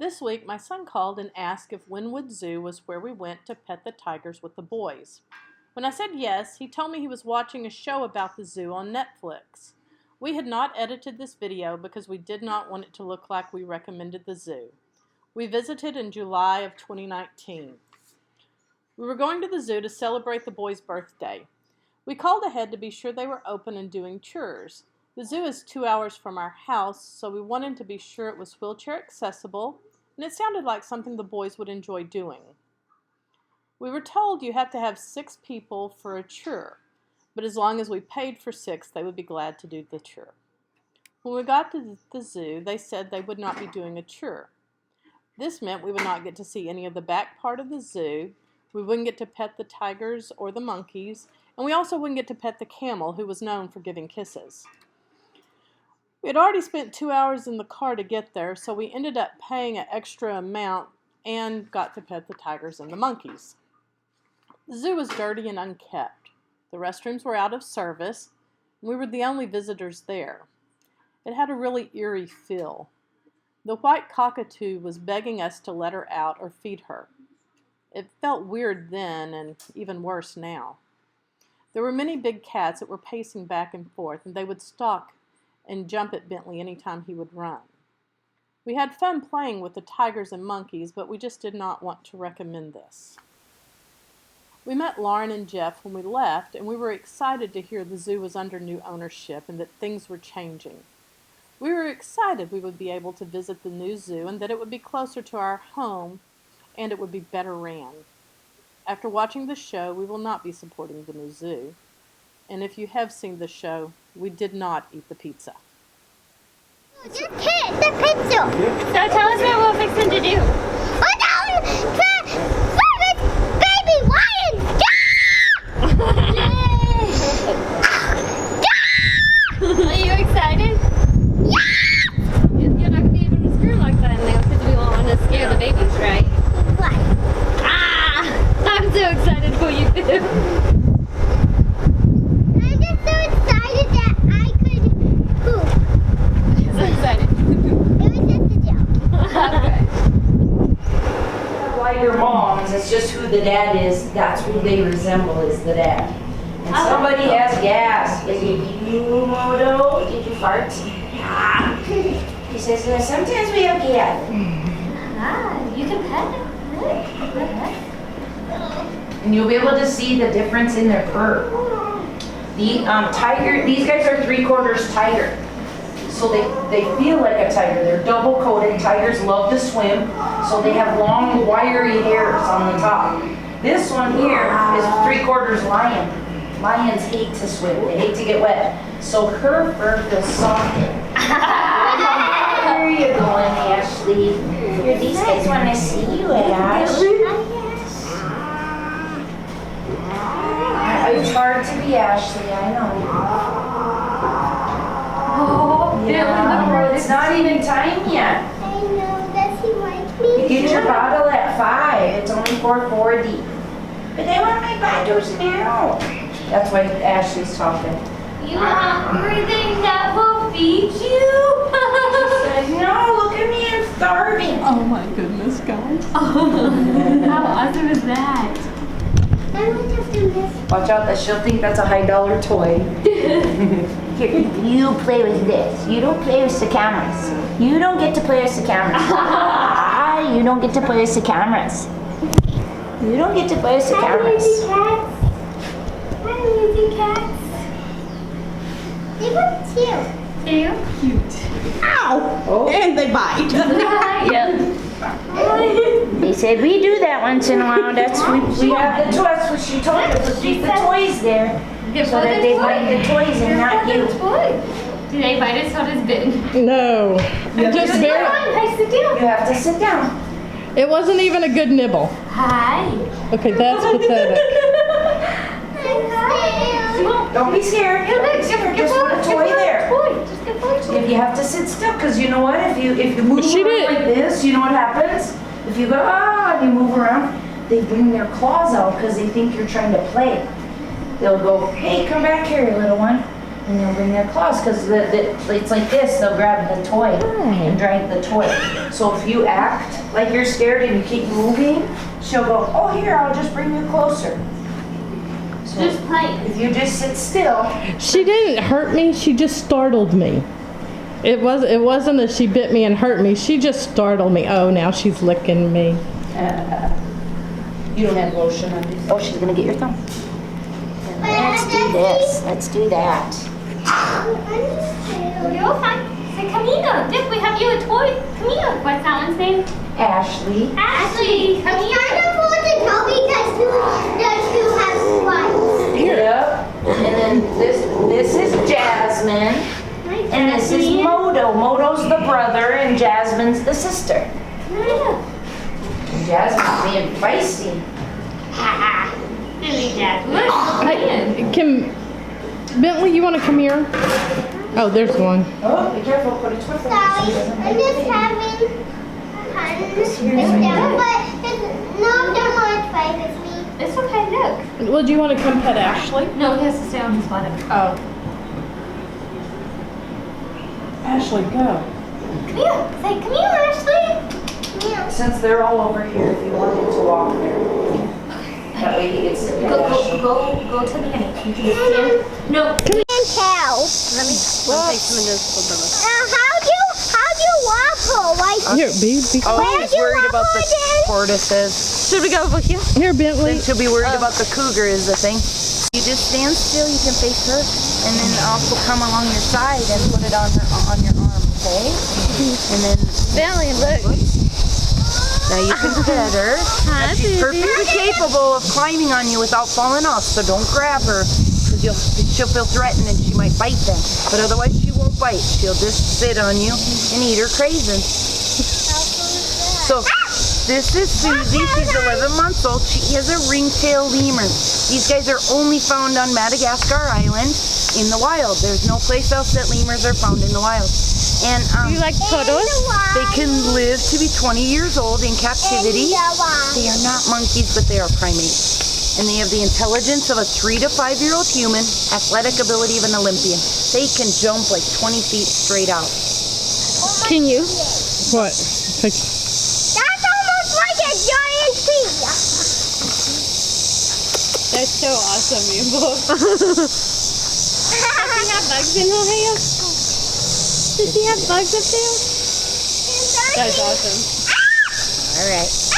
This week, my son called and asked if Wynnewood Zoo was where we went to pet the tigers with the boys. When I said yes, he told me he was watching a show about the zoo on Netflix. We had not edited this video because we did not want it to look like we recommended the zoo. We visited in July of 2019. We were going to the zoo to celebrate the boys' birthday. We called ahead to be sure they were open and doing chores. The zoo is 2 hours from our house, so we wanted to be sure it was wheelchair accessible, and it sounded like something the boys would enjoy doing. We were told you have to have 6 people for a chore, but as long as we paid for 6, they would be glad to do the chore. When we got to the zoo, they said they would not be doing a chore. This meant we would not get to see any of the back part of the zoo, we wouldn't get to pet the tigers or the monkeys, and we also wouldn't get to pet the camel, who was known for giving kisses. We had already spent 2 hours in the car to get there, so we ended up paying an extra amount and got to pet the tigers and the monkeys. The zoo was dirty and unkept. The restrooms were out of service, and we were the only visitors there. It had a really eerie feel. The white cockatoo was begging us to let her out or feed her. It felt weird then and even worse now. There were many big cats that were pacing back and forth, and they would stalk and jump at Bentley anytime he would run. We had fun playing with the tigers and monkeys, but we just did not want to recommend this. We met Lauren and Jeff when we left, and we were excited to hear the zoo was under new ownership and that things were changing. We were excited we would be able to visit the new zoo and that it would be closer to our home and it would be better ran. After watching the show, we will not be supporting the new zoo. And if you have seen the show, we did not eat the pizza. Just hit the pencil. So tell us what we're fixing to do. Oh no! It's baby lions! Are you excited? Yeah! You're not going to be able to screw like that now because we want to scare the babies, right? What? I'm so excited for you. I'm just so excited that I could poop. So excited. It was just a joke. Okay. Like your moms, it's just who the dad is, that's who they resemble is the dad. And somebody has gas. Is it you, Moto? Did you fart? Ah. He says, sometimes we have gas. You can pet it. And you'll be able to see the difference in their fur. The tiger, these guys are 3/4 tiger. So they feel like a tiger. They're double coated. Tigers love to swim. So they have long, wiry hairs on the top. This one here is 3/4 lion. Lions hate to swim. They hate to get wet. So her fur feels softer. There you go, Ashley. Here, these guys want to see you, Ash. It's hard to be Ashley, I know. Oh, Yeah, it's not even time yet. I know. Does he like me? You get your bottle at 5. It's only $4.40. But I want my bottles now. That's why Ashley's talking. You hungry? They never feed you? Says, no, look at me, I'm starving. Oh my goodness, guys. How awesome is that? I would have to miss. Watch out, that she'll think that's a $high toy. Here, you play with this. You don't play with the cameras. You don't get to play with the cameras. You don't get to play with the cameras. You don't get to play with the cameras. Cats. I'm using cats. They were cute. Cute. Ow! Oh. And they bite. Yeah. They said we do that once in a while. We have the toys, which she told us to keep the toys there so that they bite the toys and not you. Do they bite us? How does Ben? No. Just Come barely. on, I sit down. You have to sit down. It wasn't even a good nibble. Hi. Okay, that's pathetic. Don't be scared. Just put a toy there. Just get toy. If you have to sit still, because you know what? If you move She around did. like this, you know what happens? If you go and you move around, they bring their claws out because they think you're trying to play. They'll go, hey, come back here, little one. And they'll bring their claws, because it's like this, they'll grab the toy and drag the toy. So if you act like you're scared and you keep moving, she'll go, oh here, I'll just bring you closer. So Just play. if you just sit still. She didn't hurt me, she just startled me. It wasn't that she bit me and hurt me, she just startled me. Oh, now she's licking me. You don't have lotion on. Oh, she's gonna get your thumb. Let's do this. Let's do that. You're fine. Say Camila. Dick, we have you a toy. Camila. What's that one's name? Ashley. Ashley. Come here. Yep. And then this is Jasmine. And this is Moto. Moto's the brother and Jasmine's the sister. And Jasmine's being feisty. Silly Jasmine. Kim, Bentley, you want to come here? Oh, there's one. Oh, be careful. Put a twist on Sorry, I'm just having fun. But no, don't want to fight with me. It's okay, look. Well, do you want to come pet Ashley? No, he has to stay on his bottom. Oh. Ashley, go. Come here. Say, come here, Ashley. Since they're all over here, if you want him to walk there. That way he gets to Go to the end. You can stand. No. Can't tell. Let me take some of this for Bella. How do you waffle? Like, Here, be Oh, Where he's do you worried about the want it? tortoises. Should we go over here? here, Bentley. Then she'll be worried about the cougar is the thing. You just stand still, you can face her, and then also come along your side and put it on your arm, okay? And then Bentley, look. now you can pet her. Hi, She's baby. perfectly capable of climbing on you without falling off, so don't grab her, because she'll feel threatened and she might bite then. But otherwise she won't bite. She'll just sit on you and eat her crazy. So this is Susie. She's 11 months old. She is a ringtail lemur. These guys are only found on Madagascar Island in the wild. There's no place else that lemurs are found in the wild. And You like turtles? they can live to be 20 years old in captivity. They are not monkeys, but they are primates. And they have the intelligence of a 3 to 5 year old human, athletic ability of an Olympian. They can jump like 20 feet straight out. Can you? What? That's almost like a giant pizza. That's so awesome, you both. Does she have bugs in her hair? Does she have bugs up there? That's awesome. All right.